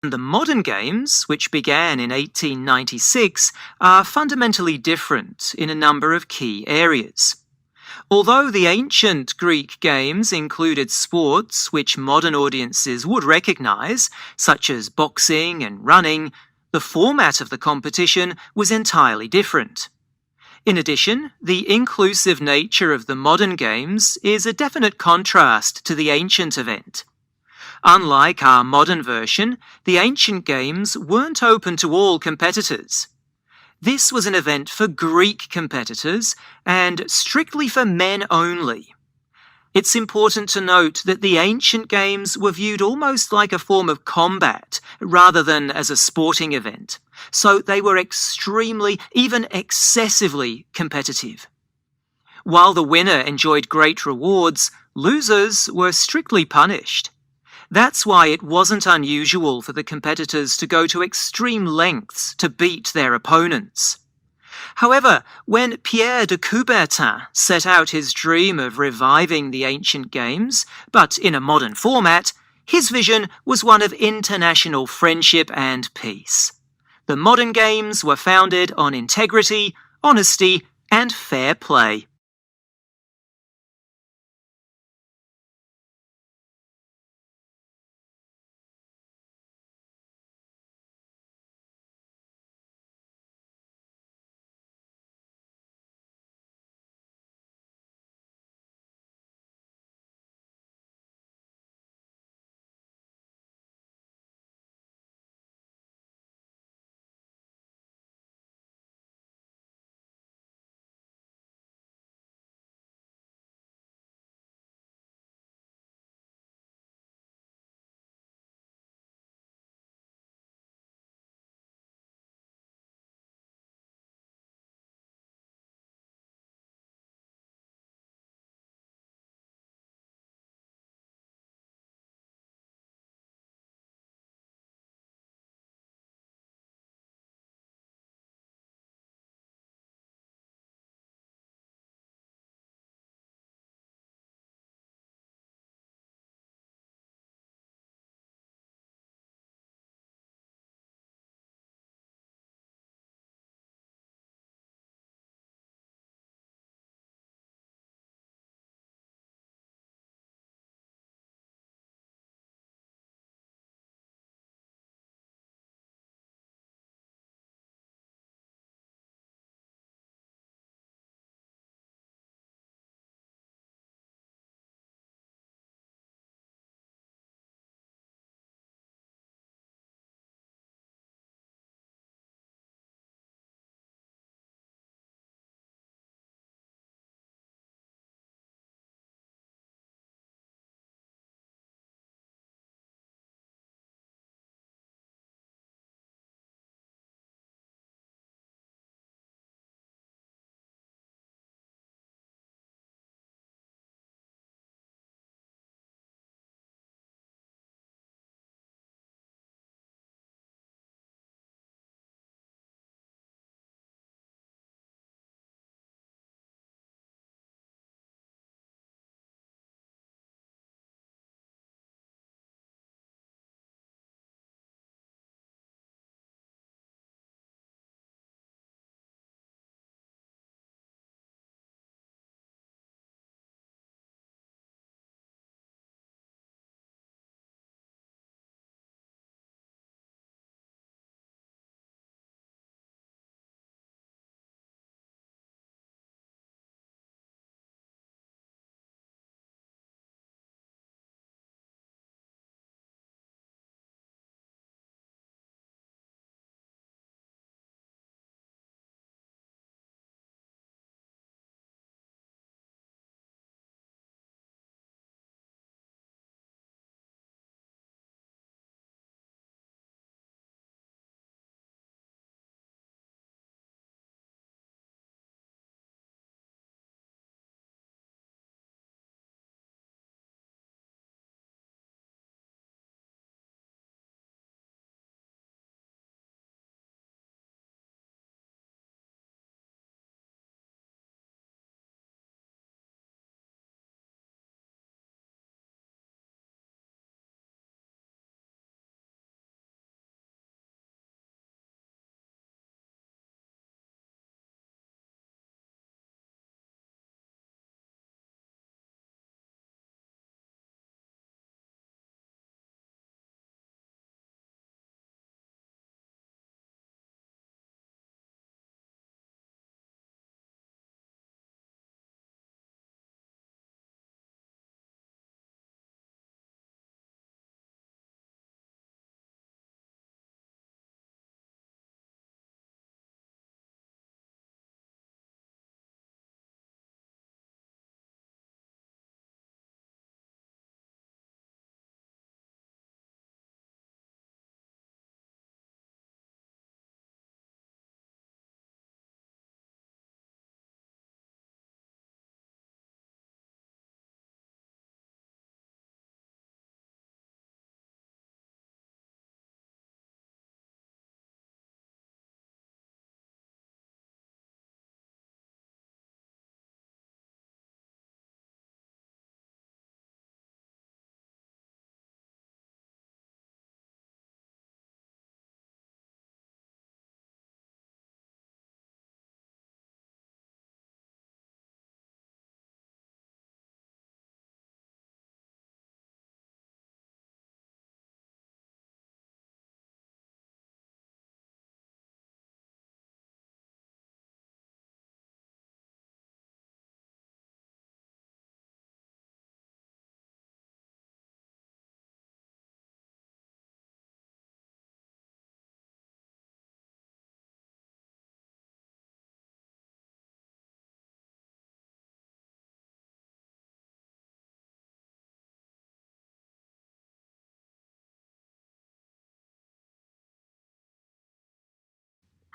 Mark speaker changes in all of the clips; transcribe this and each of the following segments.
Speaker 1: The modern games, which began in 1896, are fundamentally different in a number of key areas. Although the ancient Greek games included sports which modern audiences would recognize, such as boxing and running, the format of the competition was entirely different. In addition, the inclusive nature of the modern games is a definite contrast to the ancient event. Unlike our modern version, the ancient games weren't open to all competitors. This was an event for Greek competitors and strictly for men only. It's important to note that the ancient games were viewed almost like a form of combat rather than as a sporting event, so they were extremely, even excessively competitive. While the winner enjoyed great rewards, losers were strictly punished. That's why it wasn't unusual for the competitors to go to extreme lengths to beat their opponents. However, when Pierre de Coubertin set out his dream of reviving the ancient games, but in a modern format, his vision was one of international friendship and peace. The modern games were founded on integrity, honesty, and fair play.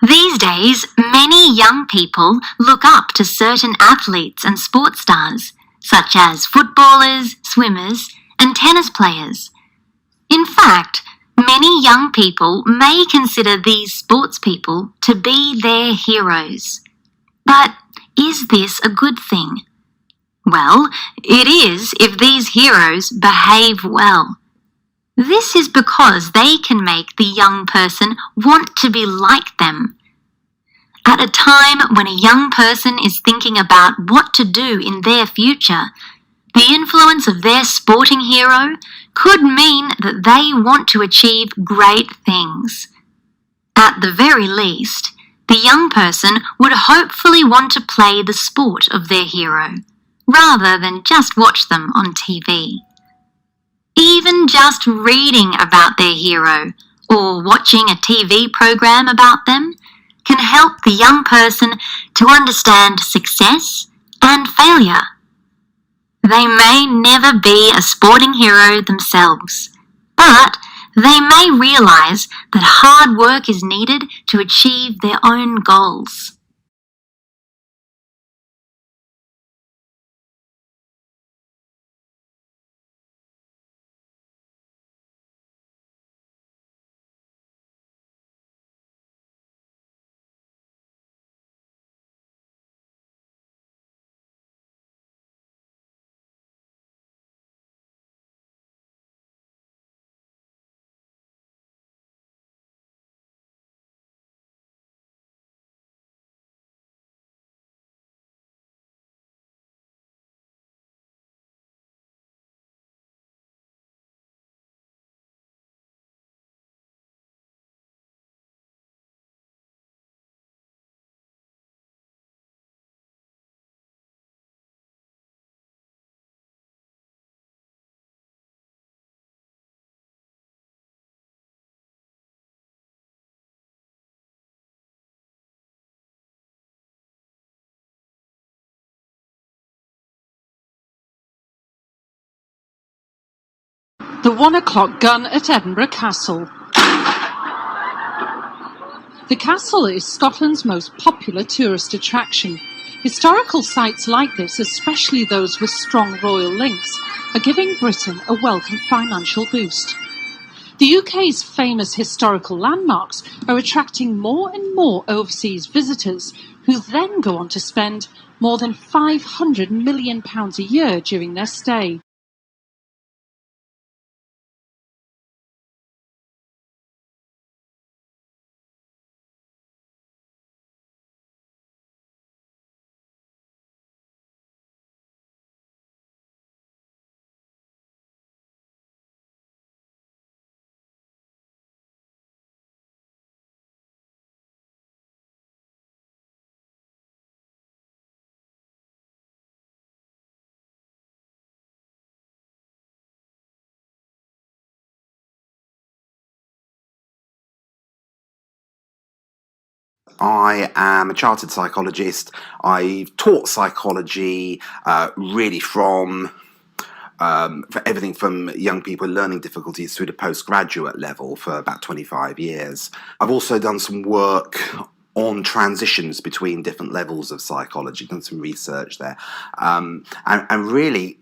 Speaker 2: These days, many young people look up to certain athletes and sports stars, such as footballers, swimmers, and tennis players. In fact, many young people may consider these sports people to be their heroes. But is this a good thing? Well, it is if these heroes behave well. This is because they can make the young person want to be like them. At a time when a young person is thinking about what to do in their future, the influence of their sporting hero could mean that they want to achieve great things. At the very least, the young person would hopefully want to play the sport of their hero, rather than just watch them on TV. Even just reading about their hero or watching a TV program about them can help the young person to understand success and failure. They may never be a sporting hero themselves, but they may realize that hard work is needed to achieve their own goals.
Speaker 3: The 1 o'clock gun at Edinburgh Castle. The castle is Scotland's most popular tourist attraction. Historical sites like this, especially those with strong royal links, are giving Britain a welcome financial boost. The UK's famous historical landmarks are attracting more and more overseas visitors, who then go on to spend more than £500 million a year during their stay.
Speaker 4: I am a chartered psychologist. I've taught psychology really from for everything from young people with learning difficulties through to postgraduate level for about 25 years. I've also done some work on transitions between different levels of psychology, done some research there. And really,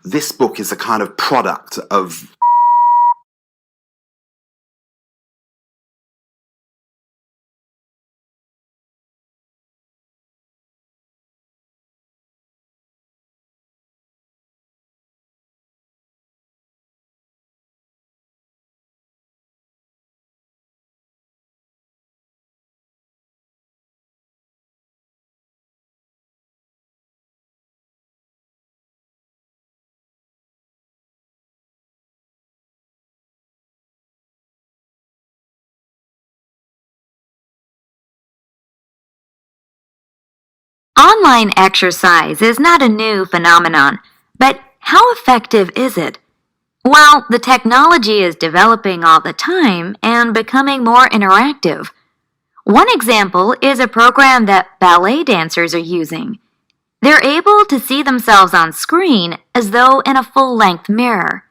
Speaker 4: this book is a kind of product of
Speaker 2: Online exercise is not a new phenomenon, but how effective is it? Well, the technology is developing all the time and becoming more interactive. One example is a program that ballet dancers are using. They're able to see themselves on screen as though in a full-length mirror.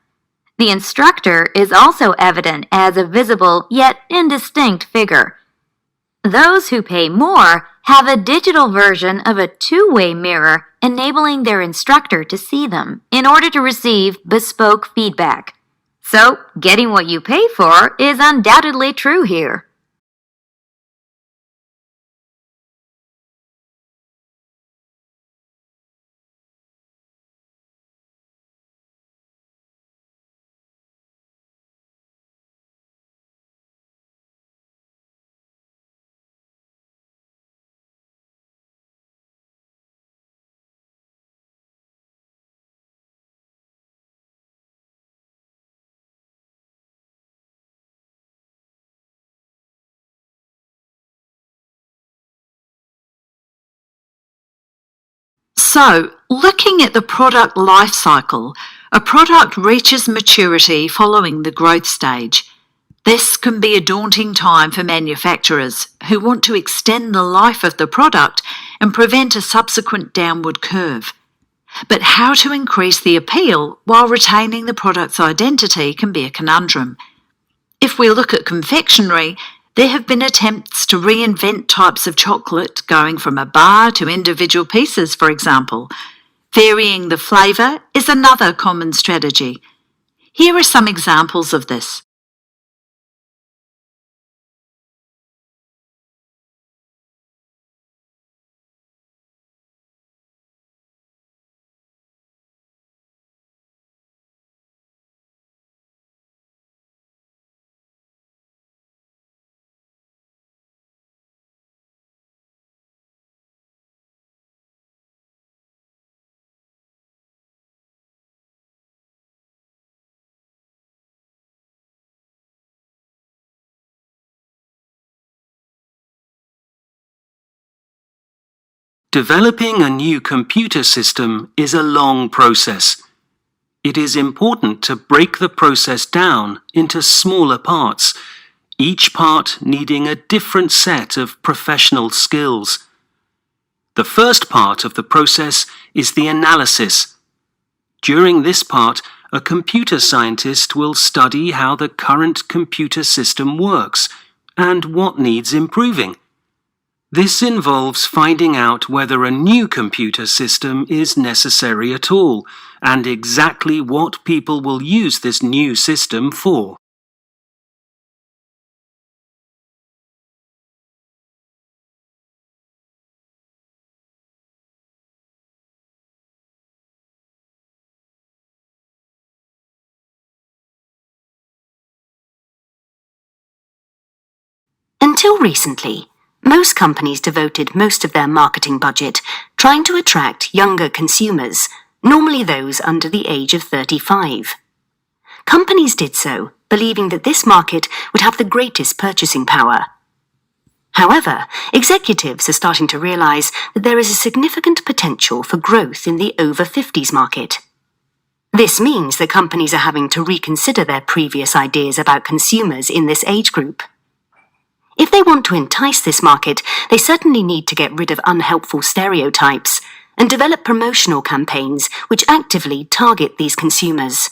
Speaker 2: The instructor is also evident as a visible yet indistinct figure. Those who pay more have a digital version of a two-way mirror enabling their instructor to see them in order to receive bespoke feedback. So, getting what you pay for is undoubtedly true here.
Speaker 5: So, looking at the product life cycle, a product reaches maturity following the growth stage. This can be a daunting time for manufacturers who want to extend the life of the product and prevent a subsequent downward curve. But how to increase the appeal while retaining the product's identity can be a conundrum. If we look at confectionery, there have been attempts to reinvent types of chocolate, going from a bar to individual pieces, for example. Varying the flavour is another common strategy. Here are some examples of this.
Speaker 6: Developing a new computer system is a long process. It is important to break the process down into smaller parts, each part needing a different set of professional skills. The first part of the process is the analysis. During this part, a computer scientist will study how the current computer system works and what needs improving. This involves finding out whether a new computer system is necessary at all, and exactly what people will use this new system for.
Speaker 2: Until recently, most companies devoted most of their marketing budget trying to attract younger consumers, normally those under the age of 35. Companies did so, believing that this market would have the greatest purchasing power. However, executives are starting to realize that there is a significant potential for growth in the over 50s market. This means that companies are having to reconsider their previous ideas about consumers in this age group. If they want to entice this market, they certainly need to get rid of unhelpful stereotypes and develop promotional campaigns which actively target these consumers.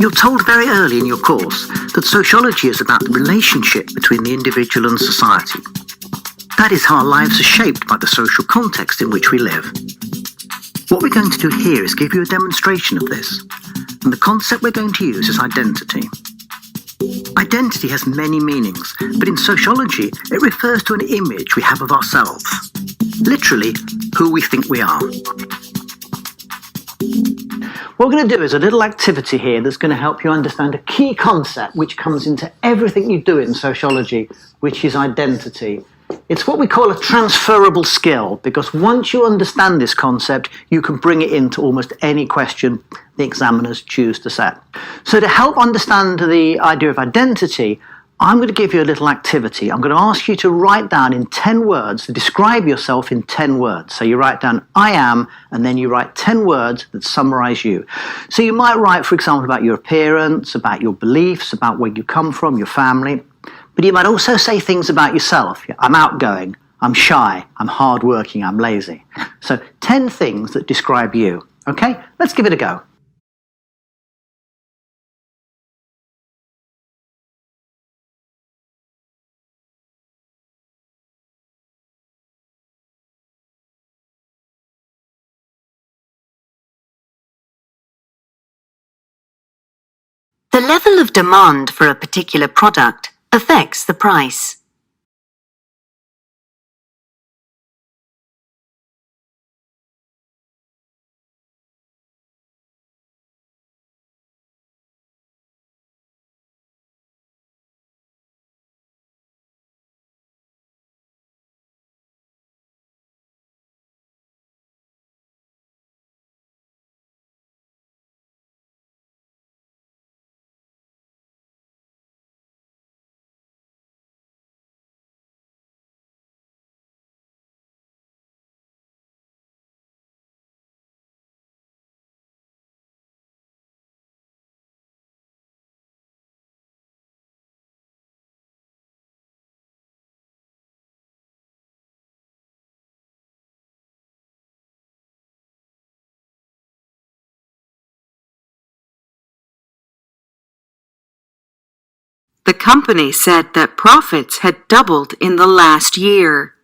Speaker 7: You're told very early in your course that sociology is about the relationship between the individual and society. That is how our lives are shaped by the social context in which we live. What we're going to do here is give you a demonstration of this, and the concept we're going to use is identity. Identity has many meanings, but in sociology it refers to an image we have of ourselves. Literally, who we think we are.
Speaker 5: What we're going to do is a little activity here that's going to help you understand a key concept which comes into everything you do in sociology, which is identity. It's what we call a transferable skill, because once you understand this concept, you can bring it into almost any question the examiners choose to set. So to help understand the idea of identity, I'm going to give you a little activity. I'm going to ask you to write down in 10 words, to describe yourself in 10 words. So you write down I am, and then you write 10 words that summarize you. So you might write, for example, about your appearance, about your beliefs, about where you come from, your family.
Speaker 7: But you might also say things about yourself. I'm outgoing, I'm shy, I'm hardworking, I'm lazy. So 10 things that describe you. Okay, let's give it a go.
Speaker 2: The level of demand for a particular product affects the price. The company said that profits had doubled in the last year.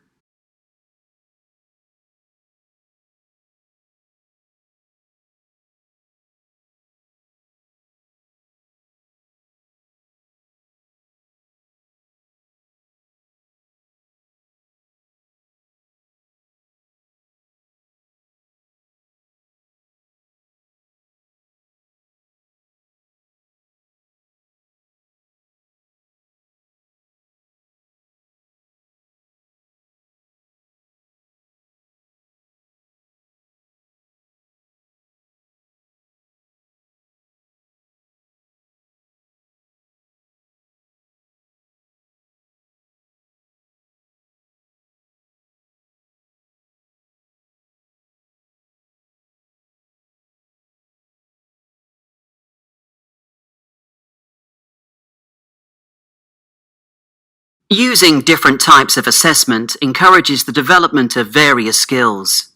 Speaker 2: Using different types of assessment encourages the development of various skills.